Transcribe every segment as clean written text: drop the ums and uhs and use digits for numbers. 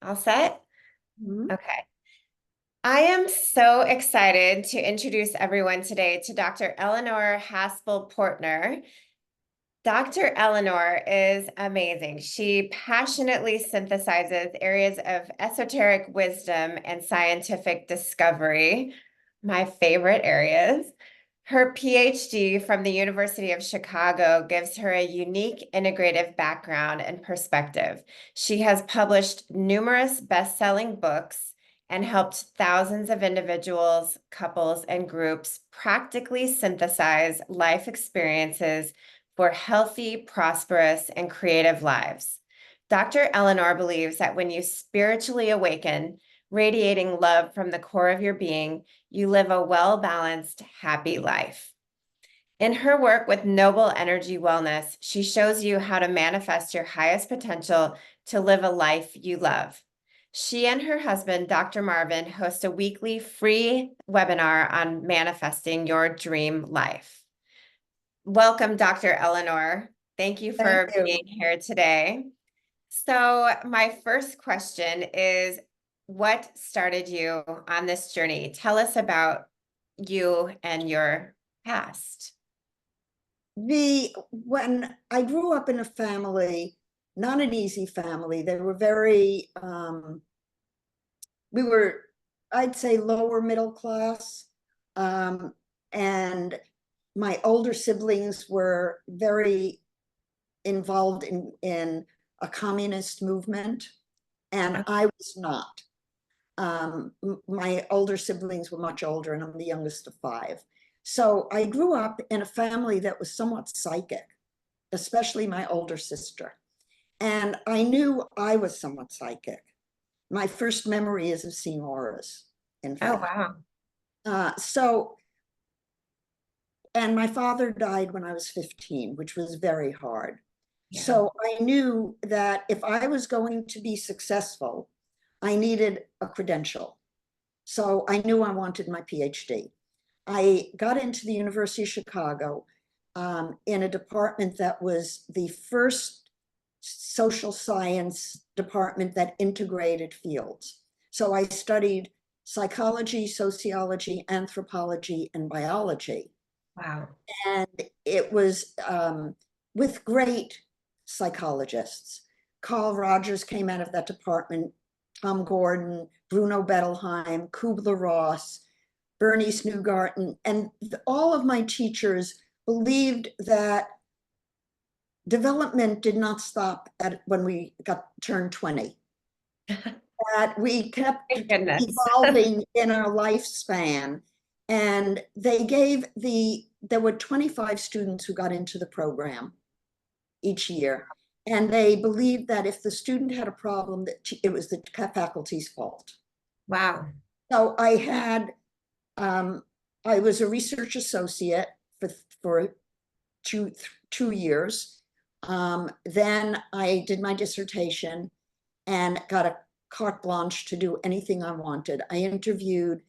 All set? Mhm. Okay. I am so excited to introduce everyone today to Dr. Eleanor Haspel-Portner. Dr. Eleanor is amazing. She passionately synthesizes areas of esoteric wisdom and scientific discovery, my favorite areas. Her PhD from the University of Chicago gives her a unique integrative background and perspective. She has published numerous best-selling books and helped thousands of individuals, couples, and groups practically synthesize life experiences for healthy, prosperous, and creative lives. Dr. Eleanor believes that when you spiritually awaken, radiating love from the core of your being, you live a well-balanced, happy life. In her work with Noble Energy Wellness, she shows you how to manifest your highest potential to live a life you love. She and her husband, Dr. Marvin, host a weekly free webinar on manifesting your dream life. Welcome, Dr. Eleanor. Thank you Thank for you. being here today. So, my first question is, what started you on this journey? Tell us about you and your past. When I grew up in a family, not an easy family, they were very, we were, I'd say, lower middle class. Um, and my older siblings were very involved in a communist movement, and I was not. My older siblings were much older, and I'm the youngest of five. So I grew up in a family that was somewhat psychic, especially my older sister. And I knew I was somewhat psychic. My first memory is of seeing auras, in Oh, fact. wow. So, and my father died when I was 15, which was very hard. Yeah. So I knew that if I was going to be successful, I needed a credential. So I knew I wanted my PhD. I got into the University of Chicago in a department that was the first social science department that integrated fields. So I studied psychology, sociology, anthropology, and biology. Wow. And it was with great psychologists. Carl Rogers came out of that department, Tom Gordon, Bruno Bettelheim, Kubler-Ross, Bernice Newgarten, and all of my teachers believed that development did not stop at when we got turned 20, that we kept Thank goodness. evolving in our lifespan. And there were 25 students who got into the program each year. And they believed that if the student had a problem, that it was the faculty's fault. Wow. So um, I was a research associate for 2 years. Then I did my dissertation and got a carte blanche to do anything I wanted. I interviewed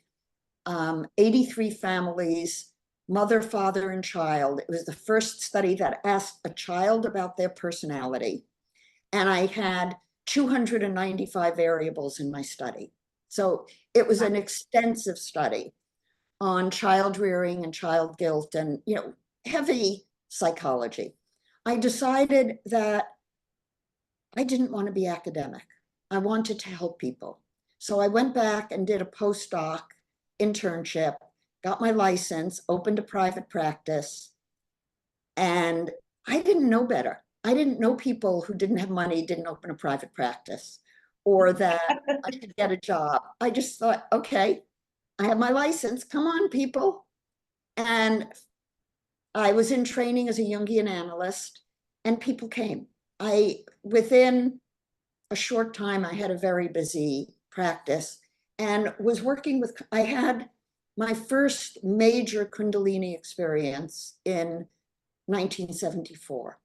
83 families, mother, father, and child. It was the first study that asked a child about their personality. And I had 295 variables in my study. So it was an extensive study on child rearing and child guilt and, heavy psychology. I decided that I didn't want to be academic. I wanted to help people. So I went back and did a postdoc internship, got my license, opened a private practice, and I didn't know better. I didn't know people who didn't have money didn't open a private practice or that I should get a job. I just thought, okay, I have my license. Come on, people. And I was in training as a Jungian analyst, and people came. Within a short time, I had a very busy practice and was working with, I had my first major Kundalini experience in 1974,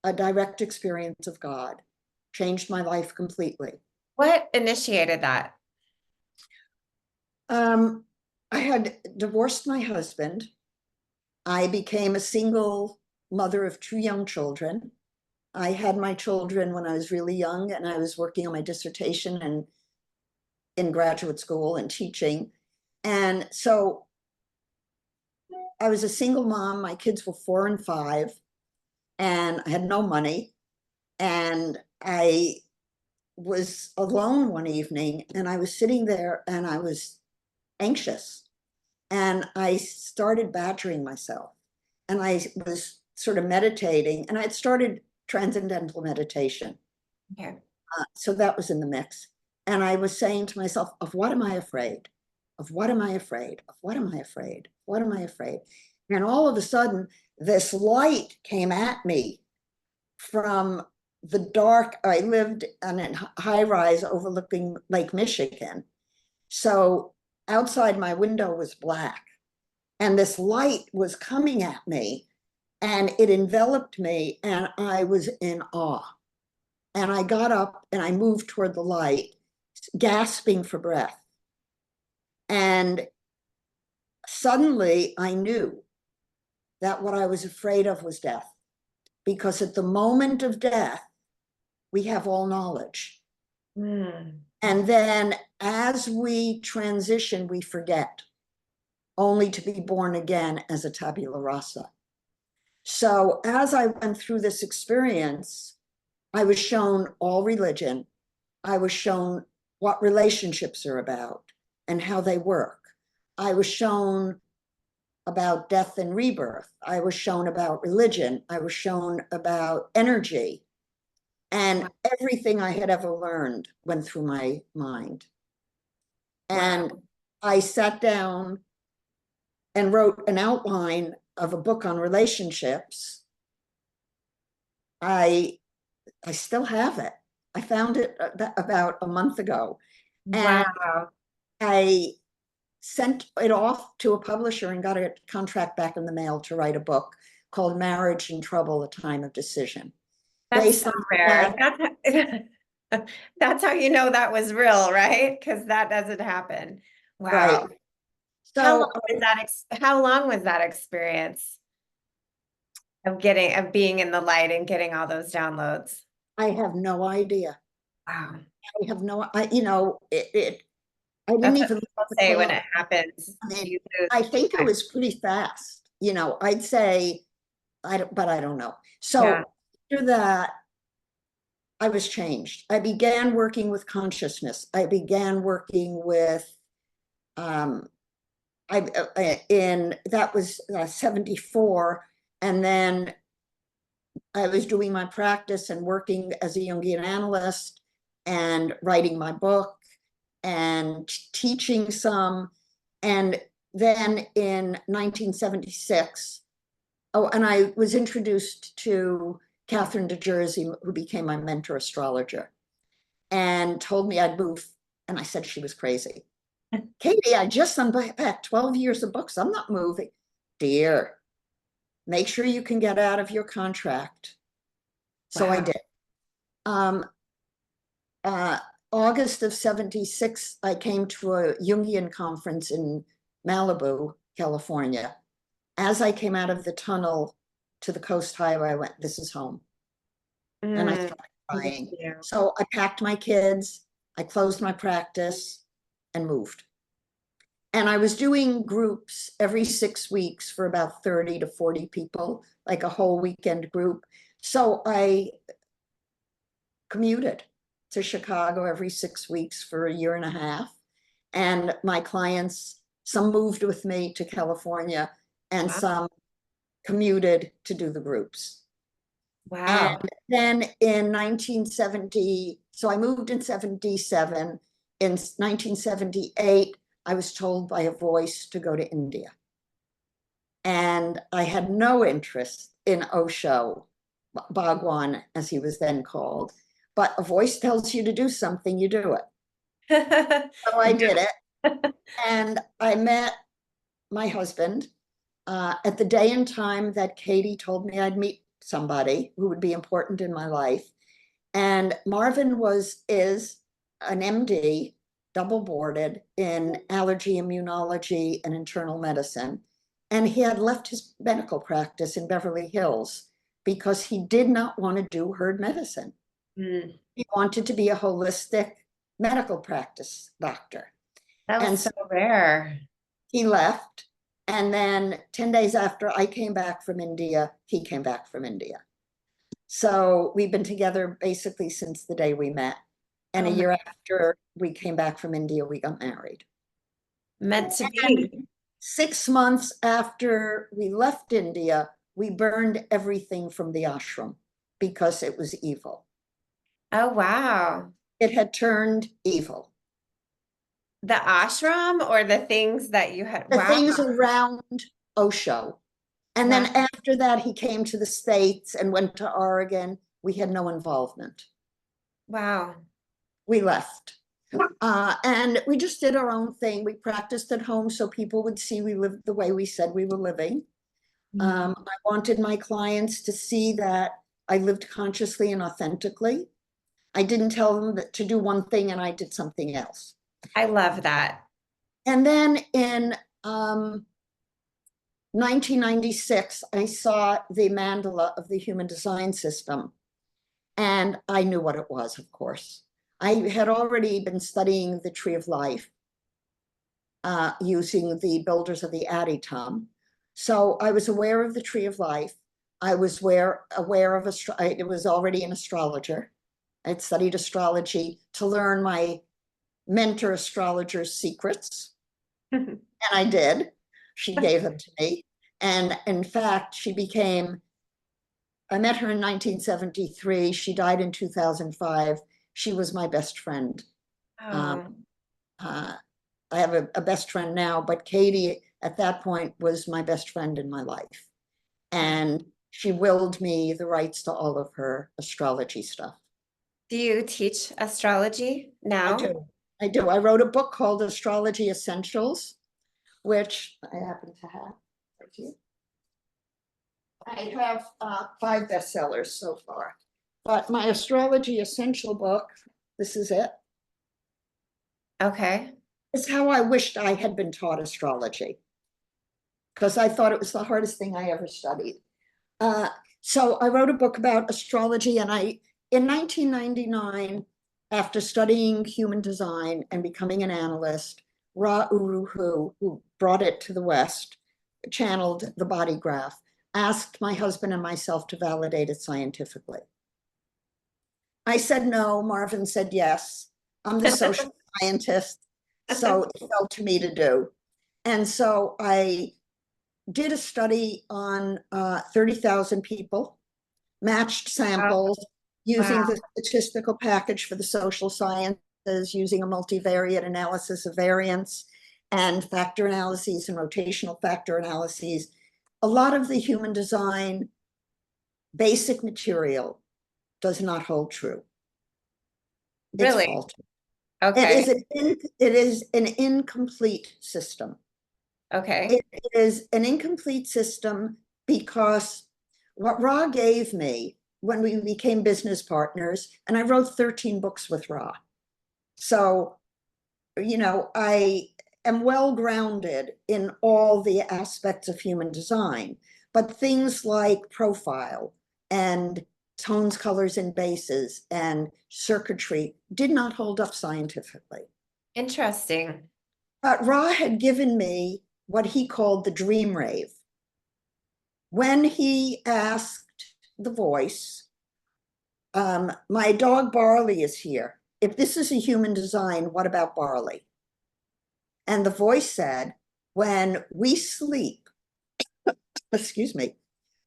a direct experience of God, changed my life completely. What initiated that? Um, I had divorced my husband. I became a single mother of two young children. I had my children when I was really young, and I was working on my dissertation and in graduate school and teaching. And so I was a single mom. My kids were 4 and 5, and I had no money. And I was alone one evening, and I was sitting there and I was anxious. And I started badgering myself. And I was sort of meditating, and I had started transcendental meditation. Okay. So that was in the mix. And I was saying to myself, of what am I afraid? Of what am I afraid? Of what am I afraid? What am I afraid? And all of a sudden, this light came at me from the dark. I lived in a high rise overlooking Lake Michigan. So outside my window was black. And this light was coming at me, and it enveloped me, and I was in awe. And I got up and I moved toward the light, gasping for breath. And suddenly I knew that what I was afraid of was death, because at the moment of death, we have all knowledge. Mm. And then as we transition, we forget, only to be born again as a tabula rasa. So as I went through this experience, I was shown all religion. I was shown what relationships are about and how they work. I was shown about death and rebirth. I was shown about religion. I was shown about energy. And everything I had ever learned went through my mind. And Wow. I sat down and wrote an outline of a book on relationships. I still have it. I found it about a month ago. And Wow. I sent it off to a publisher and got a contract back in the mail to write a book called Marriage in Trouble, A Time of Decision. That's Based so on rare. That's how you know that was real, right? Because that doesn't happen. right. Wow. So How long was that experience of being in the light and getting all those downloads? I have no idea. Wow. I have no, I didn't That's what even look people at the say when clock. it happens. I mean, You lose I think it time. was pretty fast. I'd say, but I don't know. Yeah. So after that, I was changed. I began working with consciousness. I began working with, um, that was 74. And then I was doing my practice and working as a Jungian analyst and writing my book and teaching some. And then in 1976, and I was introduced to Catherine de Jersey, who became my mentor astrologer, and told me I'd move. And I said she was crazy. Katie, I just unpacked 12 years of books. I'm not moving. Dear, make sure you can get out of your contract. So I Wow. did. Um, uh, August of 76, I came to a Jungian conference in Malibu, California. As I came out of the tunnel to the coast highway, I went, this is home. And I Mm. started crying. Yeah. So I packed my kids, I closed my practice and moved. And I was doing groups every 6 weeks for about 30 to 40 people, like a whole weekend group. So I commuted to Chicago every 6 weeks for a year and a half. And my clients, some moved with me to California and Wow. some commuted to do the groups. And Wow. then in 1970, so I moved in 77. In 1978, I was told by a voice to go to India. And I had no interest in Osho, Bhagwan, as he was then called. But a voice tells you to do something, you do it. So I did it. And I met my husband at the day and time that Katie told me I'd meet somebody who would be important in my life. And Marvin is an MD, double boarded in allergy immunology and internal medicine. And he had left his medical practice in Beverly Hills because he did not want to do herd medicine. Mm. He wanted to be a holistic medical practice doctor. That And was so rare. he left. And then 10 days after I came back from India, he came back from India. So we've been together basically since the day we met. And Oh a my- year after we came back from India, we got married. Meant to And be. 6 months after we left India, we burned everything from the ashram because it was evil. Oh, wow. It had turned evil. The ashram or the things that you had? The Wow. things around Osho. And then Wow. after that, he came to the States and went to Oregon. We had no involvement. Wow. We left. And we just did our own thing. We practiced at home so people would see we lived the way we said we were living. I wanted my clients to see that I lived consciously and authentically. I didn't tell them that to do one thing and I did something else. I love that. And then in 1996, I saw the mandala of the human design system. And I knew what it was, of course. I had already been studying the tree of life using the builders of the Aditum. So I was aware of the tree of life. I was aware of, it was already an astrologer. I'd studied astrology to learn my mentor astrologer's secrets. And I did. She gave them to me. And in fact, I met her in 1973. She died in 2005. She was my best friend. Oh, I have a best friend now, but Katie at that point was my best friend in my life. And she willed me the rights to all of her astrology stuff. do you teach astrology now? I do. I wrote a book called Astrology Essentials, which I happen to have right here. I have 5 bestsellers so far, but my Astrology Essential book, this is it. Okay. It's how I wished I had been taught astrology, because I thought it was the hardest thing I ever studied. So I wrote a book about astrology, and in 1999, after studying human design and becoming an analyst, Ra Uru Hu, who brought it to the West, channeled the body graph, asked my husband and myself to validate it scientifically. I said no. Marvin said yes. I'm the social scientist, so it fell to me to do. And so I did a study on 30,000 people, matched samples using the statistical package for the social sciences, using a multivariate analysis of variance and factor analyses and rotational factor analyses. A lot of the human design basic material does not hold true. It's Really? faulty. Okay. It is an incomplete system. Okay. It is an incomplete system because what Ra gave me when we became business partners, and I wrote 13 books with Ra. So, I am well grounded in all the aspects of human design, but things like profile and tones, colors, and bases and circuitry did not hold up scientifically. Interesting. But Ra had given me what he called the dream rave. When he asked the voice, my dog Barley is here. If this is a human design, what about Barley? And the voice said, when we sleep, excuse me,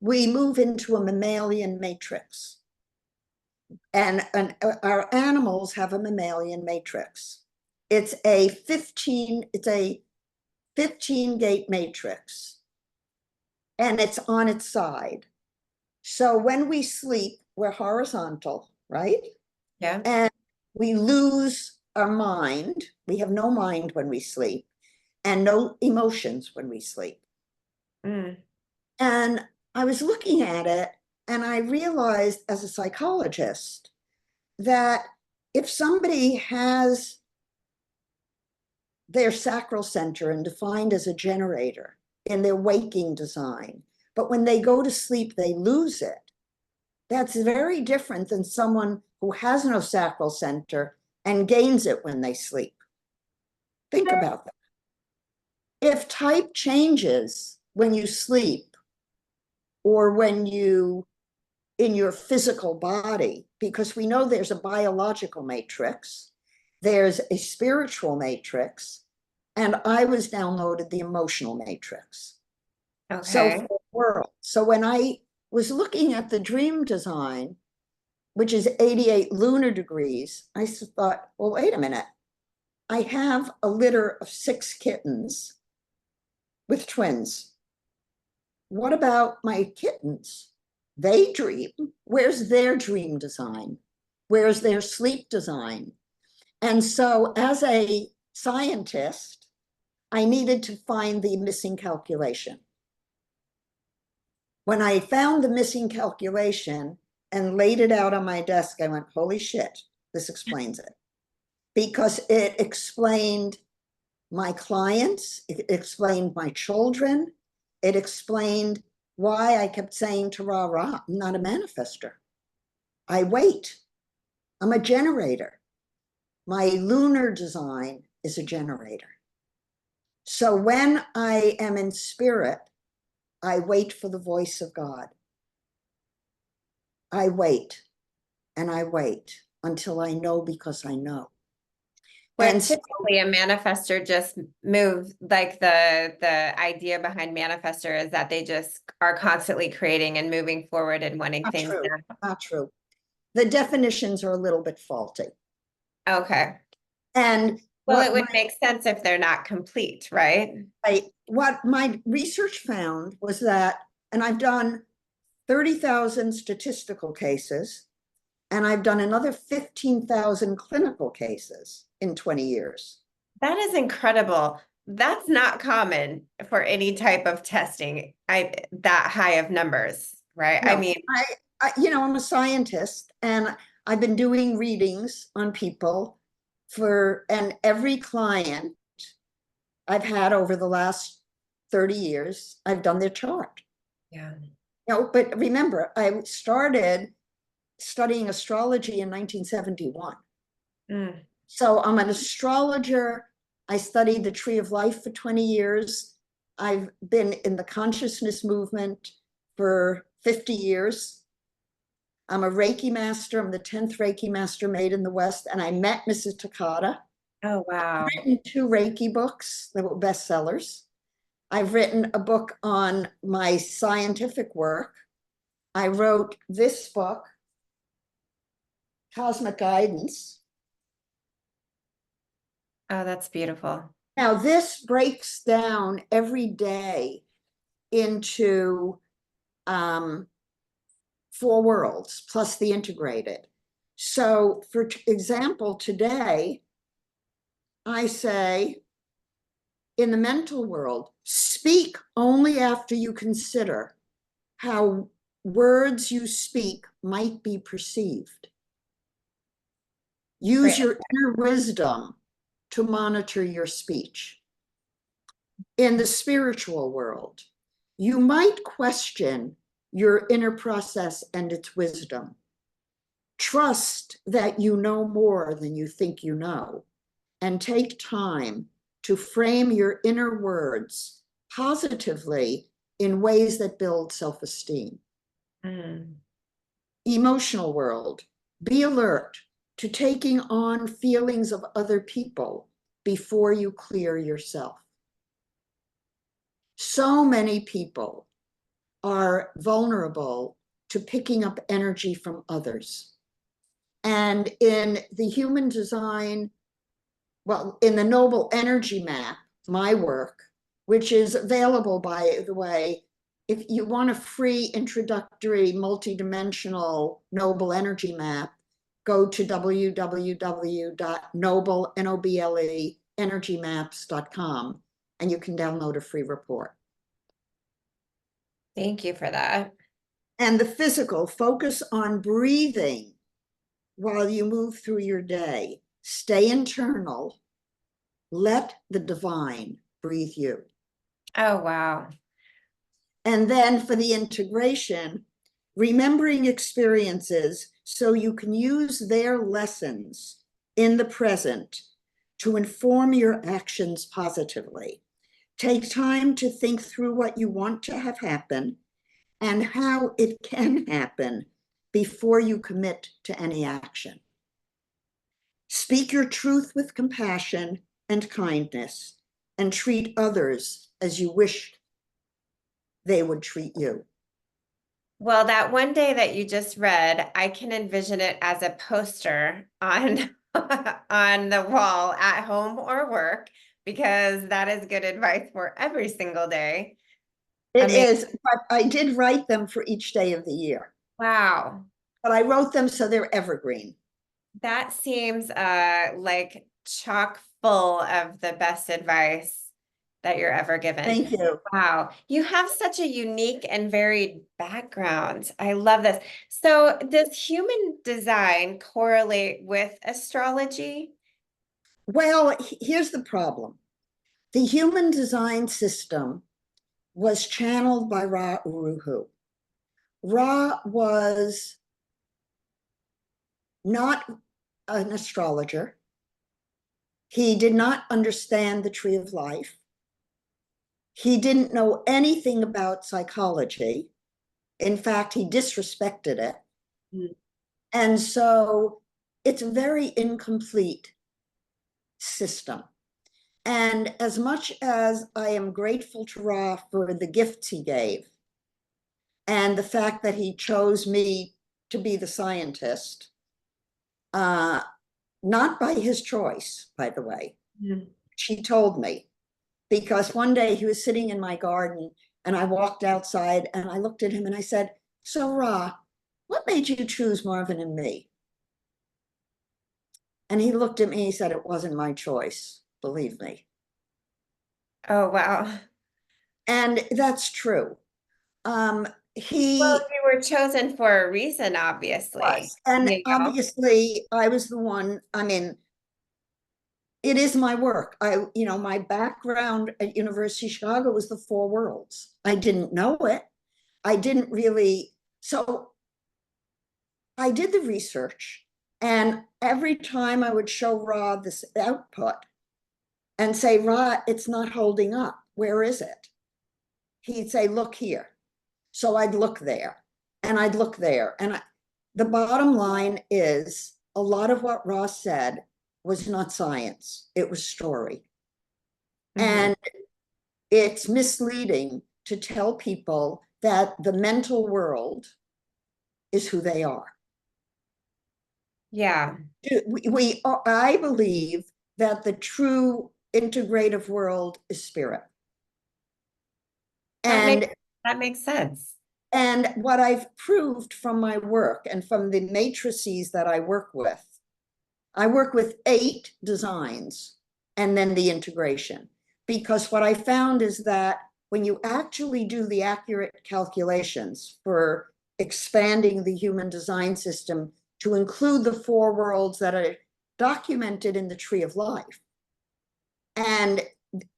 we move into a mammalian matrix. And our animals have a mammalian matrix. It's a 15 gate matrix, and it's on its side. So when we sleep, we're horizontal, right? Yeah. And we lose our mind. We have no mind when we sleep and no emotions when we sleep. Mm. And I was looking at it and I realized as a psychologist that if somebody has their sacral center and defined as a generator in their waking design, but when they go to sleep, they lose it, That's very different than someone who has no sacral center and gains it when they sleep. Think about that. If type changes when you sleep or when you in your physical body, because we know there's a biological matrix, there's a spiritual matrix, and I was downloaded the emotional matrix. So Okay. for the world. So when I was looking at the dream design, which is 88 lunar degrees, I thought, well, wait a minute. I have a litter of 6 kittens with twins. What about my kittens? They dream. Where's their dream design? Where's their sleep design? And so as a scientist, I needed to find the missing calculation. When I found the missing calculation and laid it out on my desk, I went, holy shit, this explains it. Because it explained my clients, it explained my children, it explained why I kept saying to Ra, I'm not a manifester. I wait. I'm a generator. My lunar design is a generator. So when I am in spirit, I wait for the voice of God. I wait and I wait until I know because I know. Where And so, typically a manifester just moves, like the idea behind manifester is that they just are constantly creating and moving forward and wanting not things true, done. not true. The definitions are a little bit faulty. Okay. And Well, it what would make sense if they're not complete, right? what my research found was that, and I've done 30,000 statistical cases, and I've done another 15,000 clinical cases in 20 years. That is incredible. That's not common for any type of testing. That high of numbers, right? I No, mean, I'm a scientist and I've been doing readings on people and every client I've had over the last 30 years, I've done their chart. yeah. But remember, I started studying astrology in 1971. Mm. So I'm an astrologer. I studied the tree of life for 20 years. I've been in the consciousness movement for 50 years. I'm a Reiki master. I'm the 10th Reiki master made in the West. And I met Mrs. Takata. Oh, wow. I've written 2 Reiki books that were bestsellers. I've written a book on my scientific work. I wrote this book, Cosmic Guidance. Oh, that's beautiful. Now, this breaks down every day into 4 worlds plus the integrated. So, for example, today, I say in the mental world, speak only after you consider how words you speak might be perceived. Use Great. your inner wisdom to monitor your speech. In the spiritual world, you might question your inner process and its wisdom. Trust that you know more than you think you know, and take time to frame your inner words positively in ways that build self-esteem. Mm. Emotional world, be alert to taking on feelings of other people before you clear yourself. So many people are vulnerable to picking up energy from others. And in the human design, in the Noble Energy Map, my work, which is available, by the way, if you want a free introductory multidimensional Noble Energy Map, go to www.nobleenergymaps.com and you can download a free report. Thank you for that. And the physical, focus on breathing while you move through your day. Stay internal. Let the divine breathe you. Oh, wow. And then for the integration, remembering experiences so you can use their lessons in the present to inform your actions positively. Take time to think through what you want to have happen and how it can happen before you commit to any action. Speak your truth with compassion and kindness, and treat others as you wish they would treat you. Well, that one day that you just read, I can envision it as a poster on on the wall at home or work, because that is good advice for every single day. It Amazing. is, but I did write them for each day of the year. Wow. But I wrote them so they're evergreen. That seems like chock full of the best advice that you're ever given. Thank you. Wow, you have such a unique and varied background. I love this. So, does human design correlate with astrology? Well, here's the problem. The human design system was channeled by Ra Uru Hu. Ra was not an astrologer. He did not understand the tree of life. He didn't know anything about psychology. In fact, he disrespected it. Mm. And so it's a very incomplete system. And as much as I am grateful to Ra for the gifts he gave and the fact that he chose me to be the scientist, not by his choice, by the way. Mm. She told me, because one day he was sitting in my garden and I walked outside and I looked at him and I said, "So Ra, what made you choose Marvin and me?" And he looked at me and he said, "It wasn't my choice, believe me." Oh, wow. And that's true. Well, He you were chosen for a reason, obviously. was. And You know? obviously, I was the one, I mean, it is my work. My background at University of Chicago was the four worlds. I didn't know it. I didn't really. So I did the research, and every time I would show Ra this output and say, "Ra, it's not holding up. Where is it?" He'd say, "Look here." So I'd look there and I'd look there. And the bottom line is a lot of what Ross said was not science, it was story. Mhm. And it's misleading to tell people that the mental world is who they are. Yeah. I believe that the true integrative world is spirit. That And makes sense. And what I've proved from my work and from the matrices that I work with 8 designs and then the integration. Because what I found is that when you actually do the accurate calculations for expanding the human design system to include the 4 worlds that are documented in the tree of life, and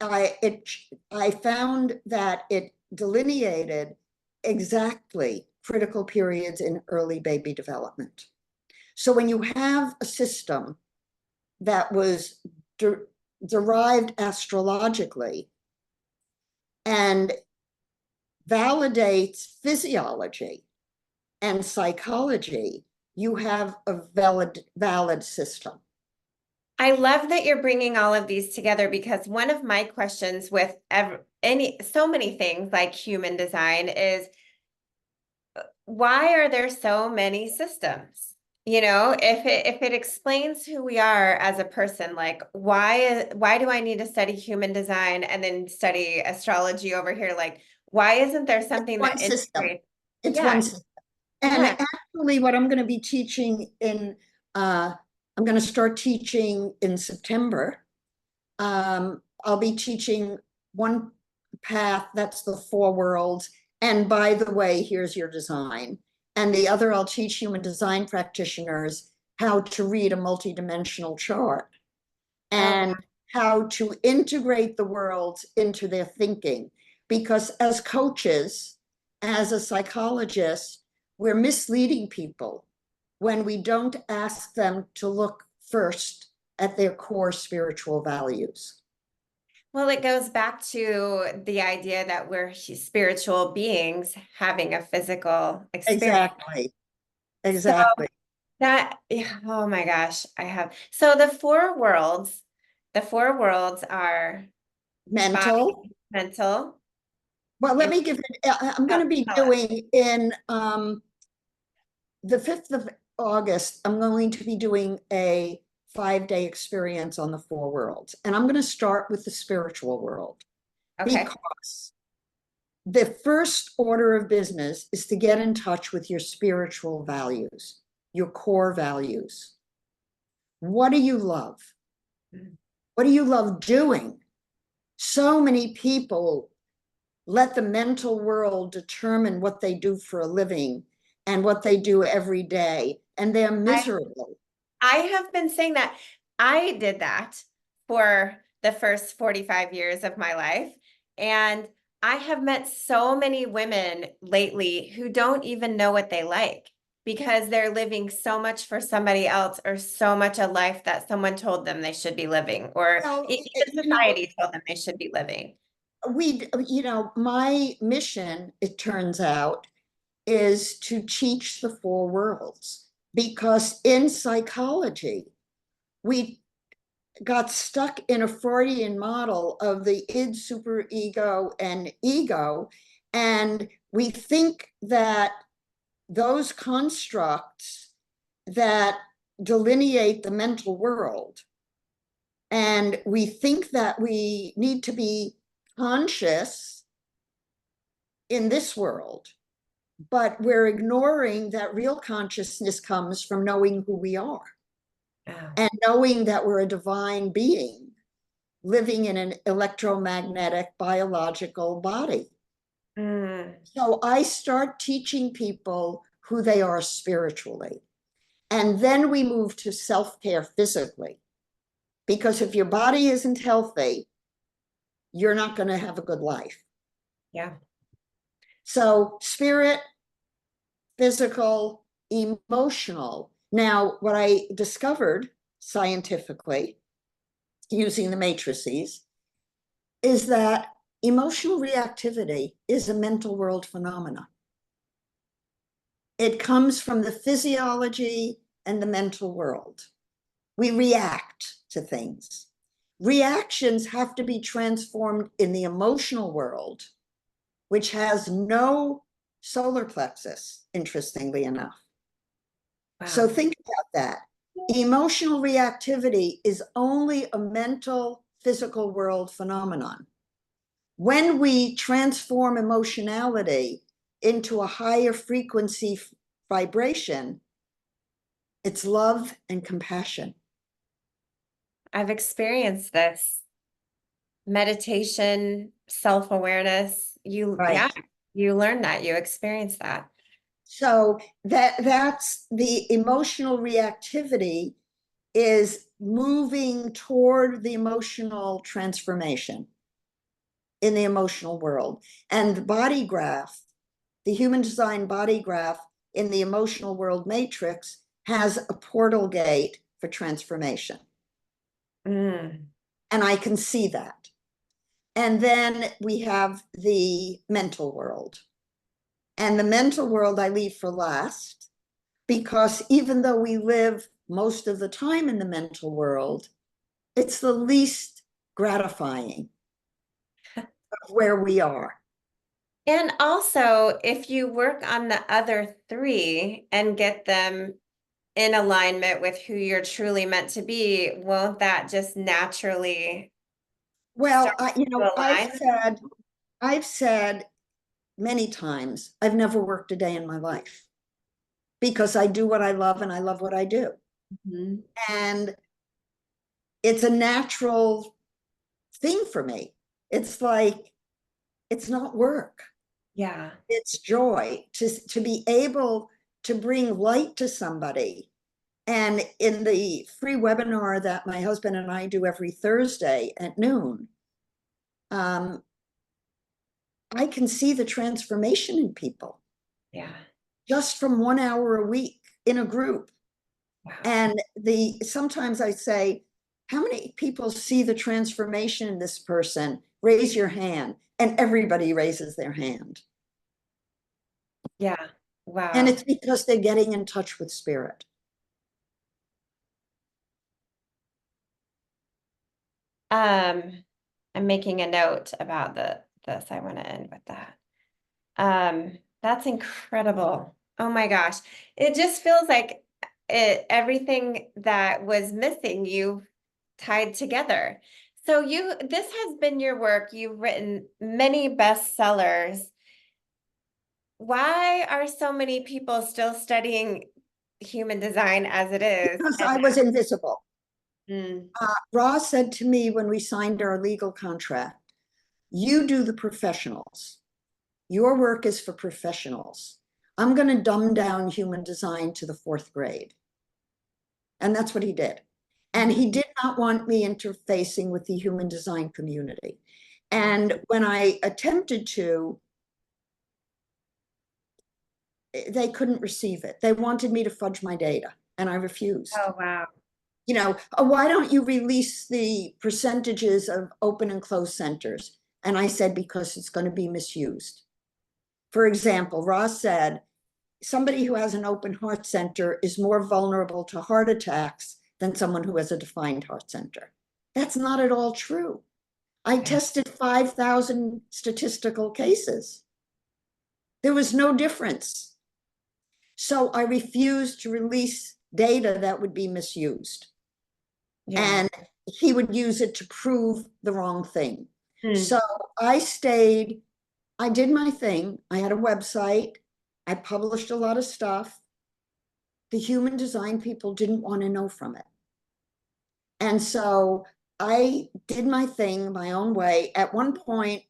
I found that it delineated exactly critical periods in early baby development. So when you have a system that was derived astrologically and validates physiology and psychology, you have a valid system. I love that you're bringing all of these together, because one of my questions with so many things like human design is, why are there so many systems? If it explains who we are as a person, like why do I need to study human design and then study astrology over here? Like, why isn't there something One that system. integrates? It's Yeah, one system. And yeah. actually, what I'm going to be teaching I'm going to start teaching in September. I'll be teaching one path, that's the 4 worlds. And by the way, here's your design. And the other, I'll teach human design practitioners how to read a multidimensional chart and how to integrate the worlds into their thinking. Because as coaches, as a psychologist, we're misleading people when we don't ask them to look first at their core spiritual values. Well, it goes back to the idea that we're spiritual beings having a physical experience. Exactly. So Exactly. that, oh my gosh, so the four worlds are body, Mental. mental, Well, let and me give it, I'm going to be tell us. doing in the 5th of August, I'm going to be doing a 5-day experience on the 4 worlds. And I'm going to start with the spiritual world Okay. because the first order of business is to get in touch with your spiritual values, your core values. What do you love? What do you love doing? So many people let the mental world determine what they do for a living and what they do every day, and they're miserable. I have been saying that. I did that for the first 45 years of my life. And I have met so many women lately who don't even know what they like because they're living so much for somebody else or so much a life that someone told them they should be living, or Well, even society told them they should be living. my mission, it turns out, is to teach the 4 worlds, because in psychology, we got stuck in a Freudian model of the id, superego, and ego. And we think that those constructs that delineate the mental world, and we think that we need to be conscious in this world, but we're ignoring that real consciousness comes from knowing who we are Oh. and knowing that we're a divine being living in an electromagnetic biological body. Mm. So I start teaching people who they are spiritually. And then we move to self-care physically. Because if your body isn't healthy, you're not going to have a good life. Yeah. So spirit, physical, emotional. Now, what I discovered scientifically using the matrices is that emotional reactivity is a mental world phenomenon. It comes from the physiology and the mental world. We react to things. Reactions have to be transformed in the emotional world, which has no solar plexus, interestingly enough. Wow. So think about that. Emotional reactivity is only a mental, physical world phenomenon. When we transform emotionality into a higher frequency vibration, it's love and compassion. I've experienced this. Meditation, self-awareness. Right. Yeah, you learn that, you experience that. So that's the emotional reactivity is moving toward the emotional transformation in the emotional world. And the body graph, the human design body graph in the emotional world matrix has a portal gate for transformation. Mm. And I can see that. And then we have the mental world. And the mental world I leave for last, because even though we live most of the time in the mental world, it's the least gratifying of where we are. And also, if you work on the other three and get them in alignment with who you're truly meant to be, won't that just naturally Well, start to align? I've said many times, I've never worked a day in my life because I do what I love and I love what I do. Mhm. And it's a natural thing for me. It's like, it's not work. Yeah. It's joy to be able to bring light to somebody. And in the free webinar that my husband and I do every Thursday at noon, I can see the transformation in people. Yeah. just from 1 hour a week in a group. Wow. And sometimes I say, how many people see the transformation in this person? Raise your hand. And everybody raises their hand. Yeah. Wow. And it's because they're getting in touch with spirit. I'm making a note about this. I want to end with that. That's incredible. Oh my gosh. It just feels like everything that was missing, you tied together. So this has been your work. You've written many bestsellers. Why are so many people still studying human design as it is? Because I was invisible. Mm. Ross said to me when we signed our legal contract, you do the professionals. Your work is for professionals. I'm going to dumb down human design to the 4th grade. And that's what he did. And he did not want me interfacing with the human design community. And when I attempted to, they couldn't receive it. They wanted me to fudge my data, and I refused. Oh, wow. You know, why don't you release the percentages of open and closed centers? And I said, because it's going to be misused. For example, Ross said, somebody who has an open heart center is more vulnerable to heart attacks than someone who has a defined heart center. That's not at all true. I tested 5,000 statistical cases. There was no difference. So I refused to release data that would be misused. Yeah. And he would use it to prove the wrong thing. So I stayed, I did my thing. I had a website. I published a lot of stuff. The human design people didn't want to know from it. And so I did my thing my own way. At one point,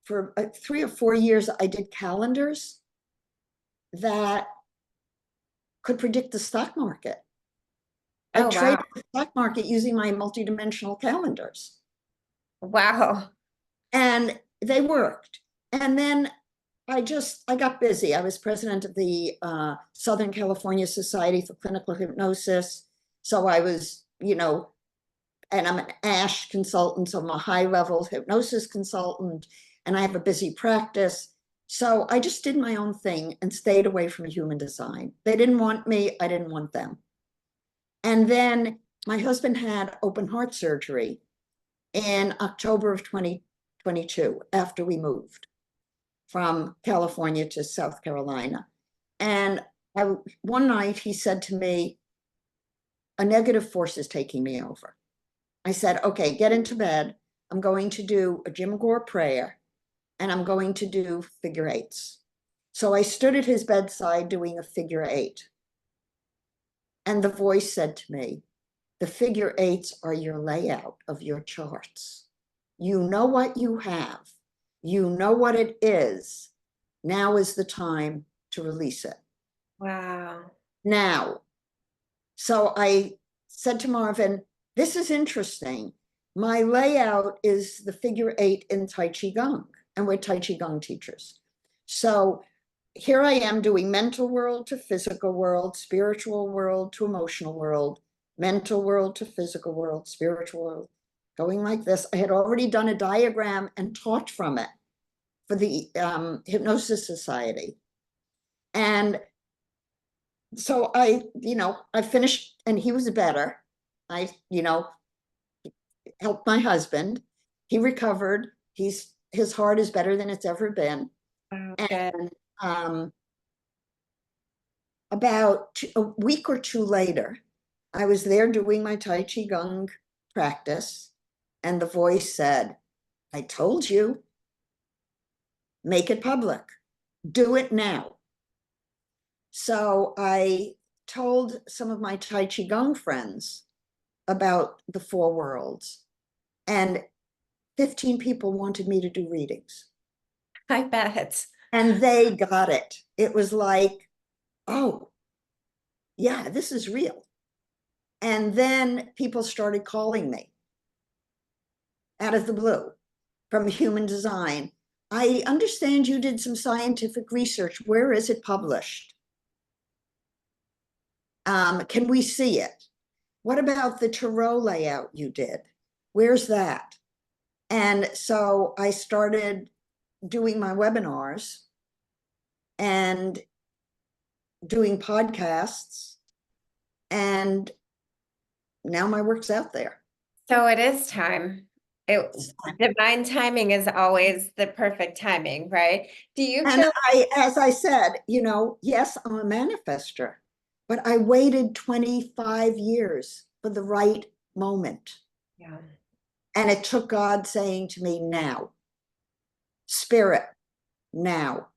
for 3 or 4 years, I did calendars that could predict the stock market. I traded the stock market using my multidimensional calendars. Wow. And they worked. And then I got busy. I was president of the Southern California Society for Clinical Hypnosis. So I was, and I'm an ASH consultant, so I'm a high-level hypnosis consultant, and I have a busy practice. So I just did my own thing and stayed away from human design. They didn't want me, I didn't want them. And then my husband had open heart surgery in October of 2022, after we moved from California to South Carolina. And one night he said to me, a negative force is taking me over. I said, okay, get into bed. I'm going to do a Jim Gore prayer, and I'm going to do figure eights. So I stood at his bedside doing a figure eight. And the voice said to me, the figure eights are your layout of your charts. You know what you have. You know what it is. Now is the time to release it. Wow. Now. So I said to Marvin, this is interesting. My layout is the figure eight in Tai Chi Gong, and we're Tai Chi Gong teachers. So here I am doing mental world to physical world, spiritual world to emotional world, mental world to physical world, spiritual world, going like this. I had already done a diagram and taught from it for the Hypnosis Society. And so I finished, and he was better. I, helped my husband. He recovered. His heart is better than it's ever been. Okay. And about a week or two later, I was there doing my Tai Chi Gong practice, and the voice said, I told you, make it public, do it now. So I told some of my Tai Chi Gong friends about the 4 worlds, and 15 people wanted me to do readings. I bet. And they got it. It was like, oh, yeah, this is real. And then people started calling me out of the blue from Human Design. I understand you did some scientific research. Where is it published? Can we see it? What about the tarot layout you did? Where's that? And so I started doing my webinars and doing podcasts, and now my work's out there. So it is time. Divine timing is always the perfect timing, right? Do you And feel as I said, yes, I'm a manifester, but I waited 25 years for the right moment. yeah. And it took God saying to me, now, spirit, now.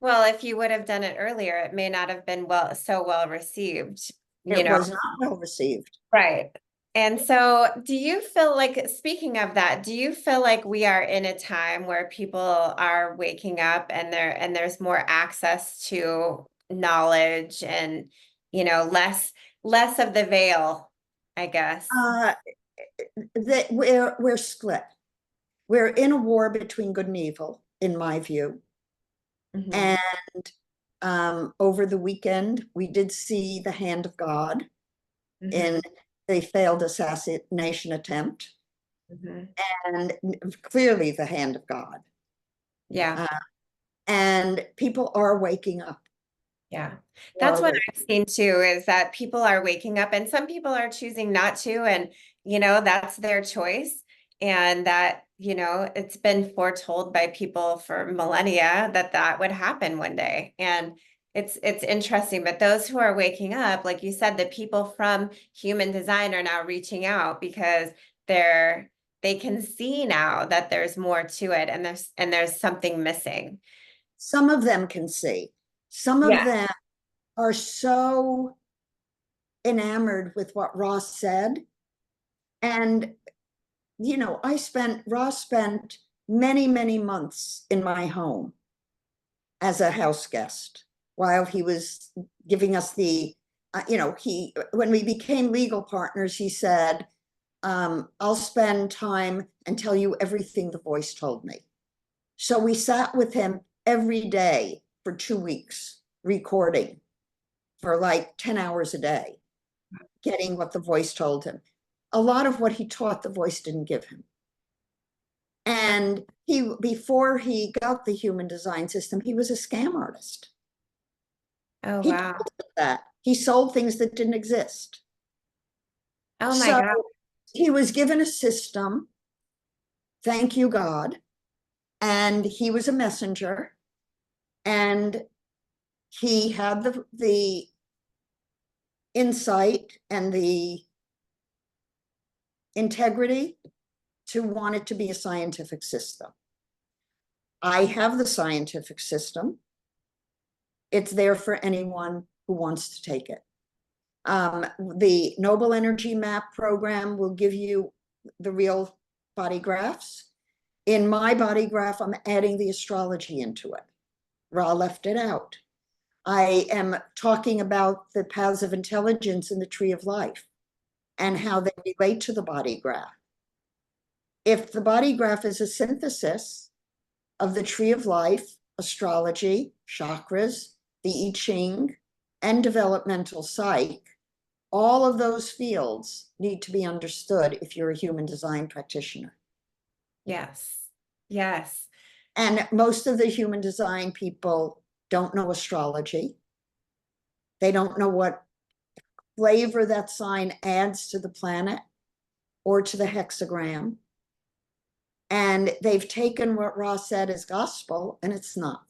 Well, if you would have done it earlier, it may not have been so well received, It was not well received. Right. And so do you feel like, speaking of that, do you feel like we are in a time where people are waking up and there's more access to knowledge and, less of the veil, I guess. That we're split. We're in a war between good and evil, in my view. Mhm. And over the weekend, we did see the hand of God in the failed assassination attempt, Mhm. and clearly the hand of God. Yeah. And people are waking up. Yeah. They That's are what waking. I've seen too, is that people are waking up and some people are choosing not to, and that's their choice. And that, it's been foretold by people for millennia that that would happen one day. And it's interesting, but those who are waking up, like you said, the people from human design are now reaching out because they can see now that there's more to it and there's something missing. Some of them can see. Some of Yeah. them are so enamored with what Ross said. And, Ross spent many, many months in my home as a house guest while he was giving us when we became legal partners, he said, I'll spend time and tell you everything the voice told me. So we sat with him every day for 2 weeks, recording for like 10 hours a day, getting what the voice told him. A lot of what he taught, the voice didn't give him. And before he got the human design system, he was a scam artist. Oh, He wow. told us that. He sold things that didn't exist. Oh my So God. he was given a system, thank you, God, and he was a messenger, and he had the insight and the integrity to want it to be a scientific system. I have the scientific system. It's there for anyone who wants to take it. The Noble Energy Map program will give you the real body graphs. In my body graph, I'm adding the astrology into it. Ra left it out. I am talking about the paths of intelligence in the tree of life and how they relate to the body graph. If the body graph is a synthesis of the tree of life, astrology, chakras, the I Ching, and developmental psych, all of those fields need to be understood if you're a human design practitioner. Yes. Yes. And most of the human design people don't know astrology. They don't know what flavor that sign adds to the planet or to the hexagram. And they've taken what Ross said as gospel, and it's not.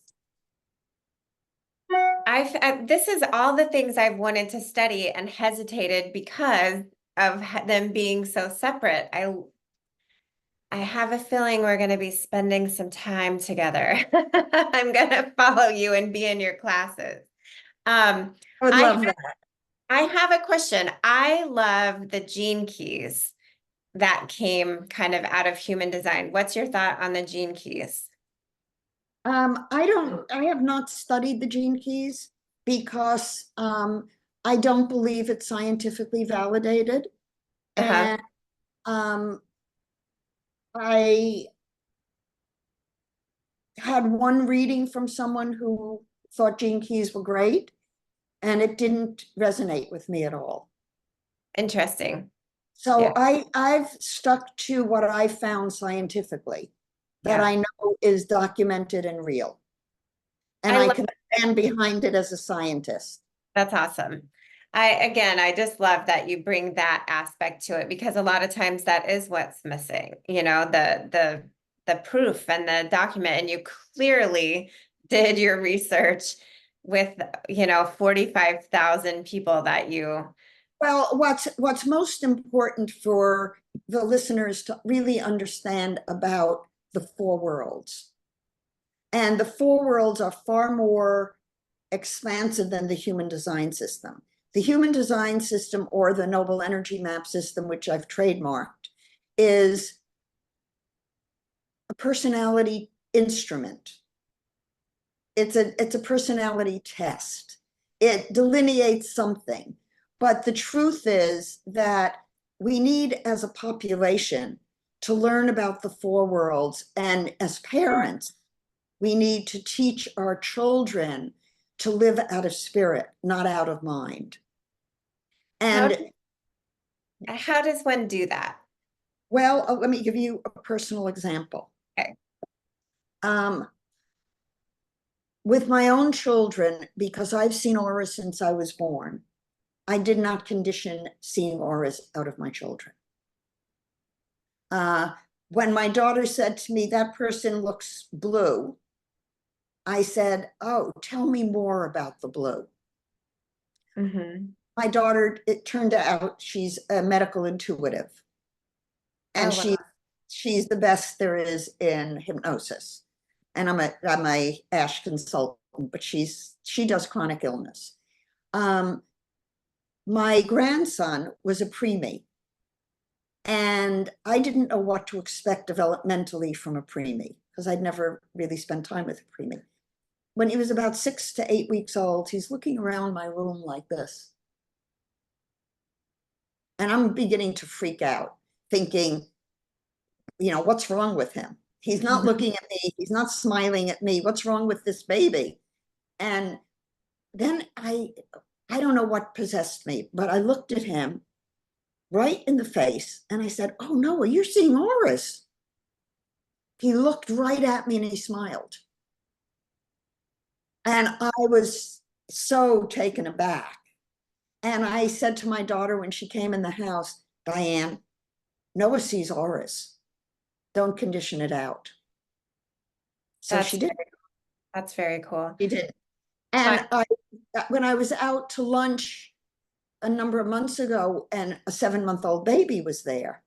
This is all the things I've wanted to study and hesitated because of them being so separate. I have a feeling we're going to be spending some time together. I'm going to follow you and be in your classes. Um, I would I love that. I have a question. I love the gene keys that came kind of out of human design. What's your thought on the gene keys? I have not studied the gene keys because I don't believe it's scientifically validated. Uh-huh. And I had one reading from someone who thought gene keys were great. and it didn't resonate with me at all. Interesting. So Yeah. I've stuck to what I found scientifically that Yeah. I know is documented and real. And I I love can stand behind it as a scientist. That's awesome. I just love that you bring that aspect to it because a lot of times that is what's missing, the proof and the document, and you clearly did your research with, 45,000 people that you. Well, what's most important for the listeners to really understand about the four worlds. And the four worlds are far more expansive than the human design system. The human design system, or the Noble Energy Map system, which I've trademarked, is a personality instrument. It's a personality test. It delineates something. But the truth is that we need, as a population, to learn about the four worlds. And as parents, we need to teach our children to live out of spirit, not out of mind. How, And how does one do that? well, let me give you a personal example. Okay. Um, with my own children, because I've seen auras since I was born, I did not condition seeing auras out of my children. When my daughter said to me, "That person looks blue," I said, "Oh, tell me more about the blue." Mm-hmm. My daughter, it turned out she's a medical intuitive, and Oh, wow. she's the best there is in hypnosis. And I'm a ASH consultant, but she does chronic illness. My grandson was a preemie, and I didn't know what to expect developmentally from a preemie because I'd never really spent time with a preemie. When he was about 6 to 8 weeks old, he's looking around my room like this. And I'm beginning to freak out, thinking, what's wrong with him? He's not looking at me. He's not smiling at me. What's wrong with this baby? And then I don't know what possessed me, but I looked at him right in the face and I said, "Oh, Noah, you're seeing auras." He looked right at me and he smiled. And I was so taken aback. And I said to my daughter when she came in the house, "Diane, Noah sees auras. Don't condition it out." So That's she did. that's very cool. She did. My, And when I was out to lunch a number of months ago, and a 7-month-old baby was there,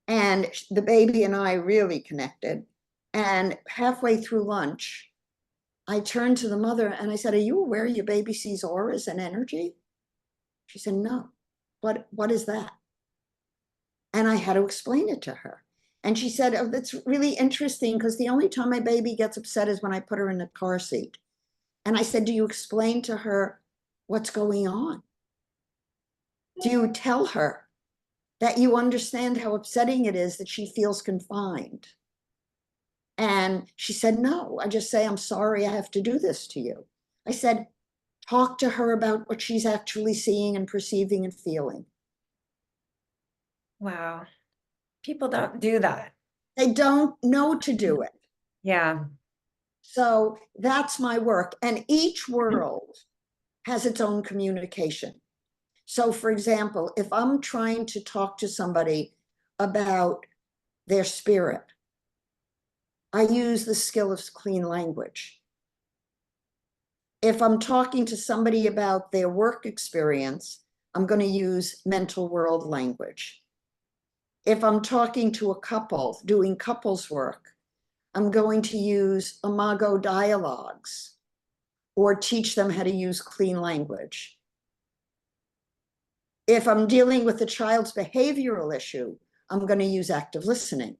and the baby and I really connected. And halfway through lunch, I turned to the mother and I said, "Are you aware your baby sees auras and energy?" She said, "No." What is that? And I had to explain it to her. And she said, "Oh, that's really interesting because the only time my baby gets upset is when I put her in the car seat." And I said, "Do you explain to her what's going on? Do you tell her that you understand how upsetting it is that she feels confined?" And she said, "No, I just say, 'I'm sorry I have to do this to you.'" I said, "Talk to her about what she's actually seeing and perceiving and feeling." wow. People don't do that. They don't know to do it. Yeah. So that's my work. And each world has its own communication. So, for example, if I'm trying to talk to somebody about their spirit, I use the skill of clean language. If I'm talking to somebody about their work experience, I'm going to use mental world language. If I'm talking to a couple doing couples work, I'm going to use imago dialogues or teach them how to use clean language. If I'm dealing with a child's behavioral issue, I'm going to use active listening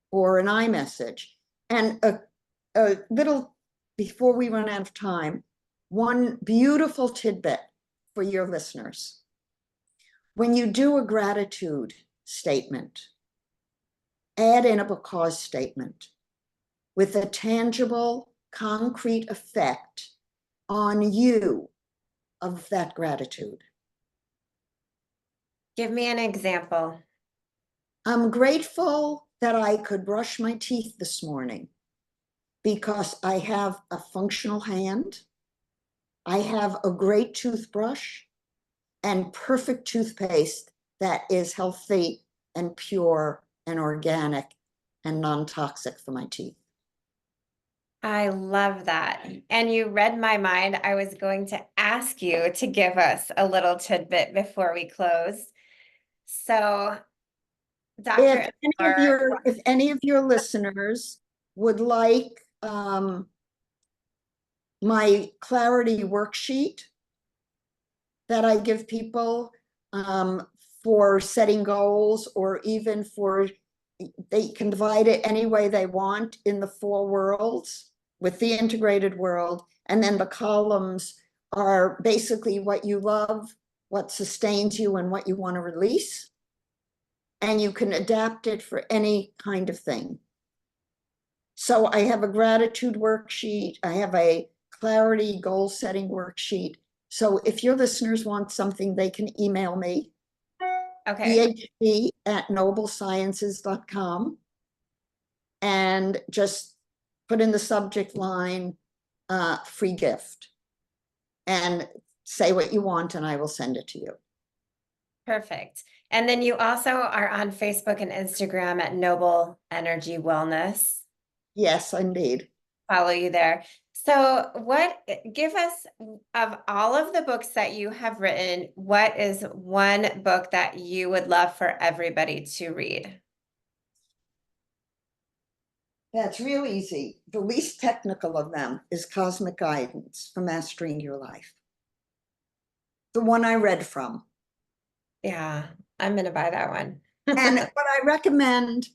or an iMessage. And a little, before we run out of time, one beautiful tidbit for your listeners. When you do a gratitude statement, add in a because statement with a tangible, concrete effect on you of that gratitude. Give me an example. I'm grateful that I could brush my teeth this morning because I have a functional hand. I have a great toothbrush and perfect toothpaste that is healthy and pure and organic and non-toxic for my teeth. I love that. And you read my mind. I was going to ask you to give us a little tidbit before we close. So, Dr. If any of your listeners would like my clarity worksheet that I give people for setting goals, or even for, they can divide it any way they want in the 4 worlds with the integrated world. And then the columns are basically what you love, what sustains you, and what you want to release. And you can adapt it for any kind of thing. So I have a gratitude worksheet. I have a clarity goal setting worksheet. So if your listeners want something, they can email me. Okay. phd@noblesciences.com, and just put in the subject line, free gift, and say what you want, and I will send it to you. Perfect. And then you also are on Facebook and Instagram at Noble Energy Wellness. Yes, indeed. Follow you there. So give us, of all of the books that you have written, what is one book that you would love for everybody to read? That's real easy. The least technical of them is Cosmic Guidance for Mastering Your Life. The one I read from. Yeah, I'm going to buy that one. And what I recommend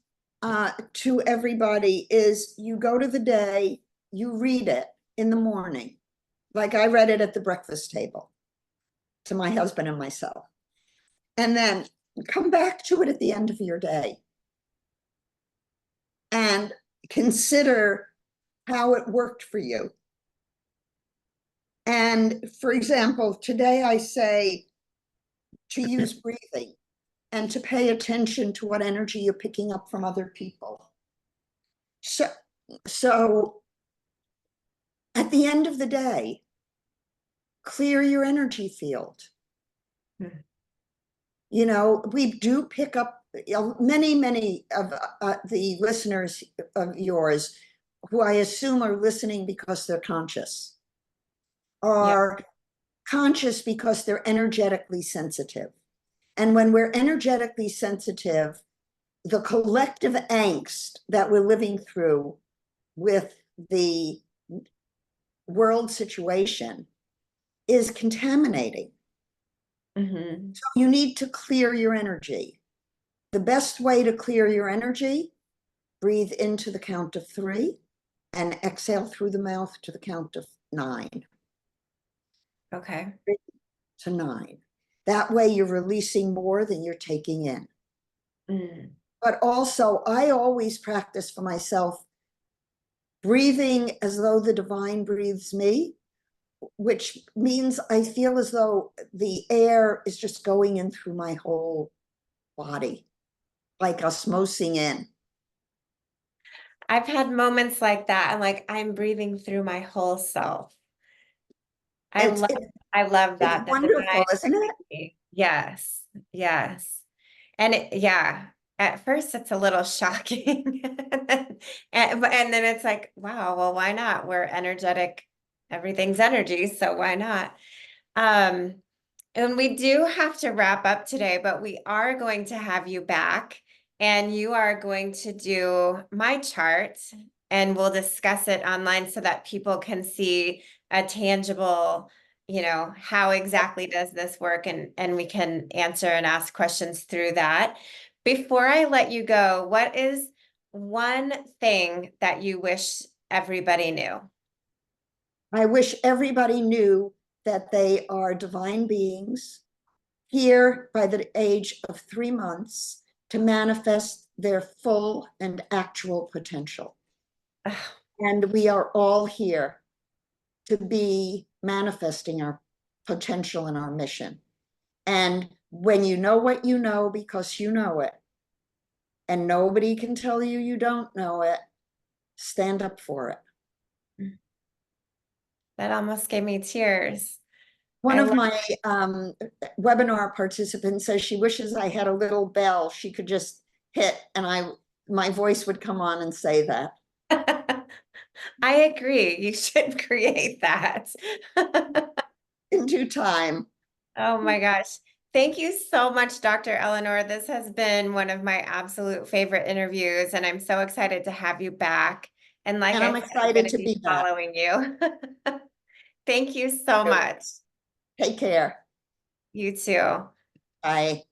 to everybody is you go to the day, you read it in the morning. Like I read it at the breakfast table to my husband and myself. And then come back to it at the end of your day and consider how it worked for you. And for example, today I say to use breathing and to pay attention to what energy you're picking up from other people. So at the end of the day, clear your energy field. You know, we do pick up many of the listeners of yours, who I assume are listening because they're conscious, are conscious because they're energetically sensitive. And when we're energetically sensitive, the collective angst that we're living through with the world situation is contaminating. Mm-hmm. So you need to clear your energy. The best way to clear your energy, breathe into the count of 3 and exhale through the mouth to the count of 9. Okay. 3 to 9. That way you're releasing more than you're taking in. Mm. But also, I always practice for myself breathing as though the divine breathes me, which means I feel as though the air is just going in through my whole body, like osmosing in. I've had moments like that. I'm like, I'm breathing through my whole self. I love that. It's wonderful, isn't it? Yes, yes. And at first it's a little shocking. And then it's like, wow, well, why not? We're energetic. Everything's energy, so why not? And we do have to wrap up today, but we are going to have you back, and you are going to do my chart, and we'll discuss it online so that people can see a tangible, how exactly does this work, and we can answer and ask questions through that. Before I let you go, what is one thing that you wish everybody knew? I wish everybody knew that they are divine beings here by the age of 3 months to manifest their full and actual potential. And we are all here to be manifesting our potential in our mission. And when you know what you know because you know it, and nobody can tell you you don't know it, stand up for it. That almost gave me tears. One of my webinar participants says she wishes I had a little bell she could just hit, and my voice would come on and say that. I agree. You should create that. In due time. Oh my gosh. Thank you so much, Dr. Eleanor. This has been one of my absolute favorite interviews, and I'm so excited to have you back. And like And I I'm said, I'm going excited to to be be back. following you. Thank you so much. Take care. You too. Bye.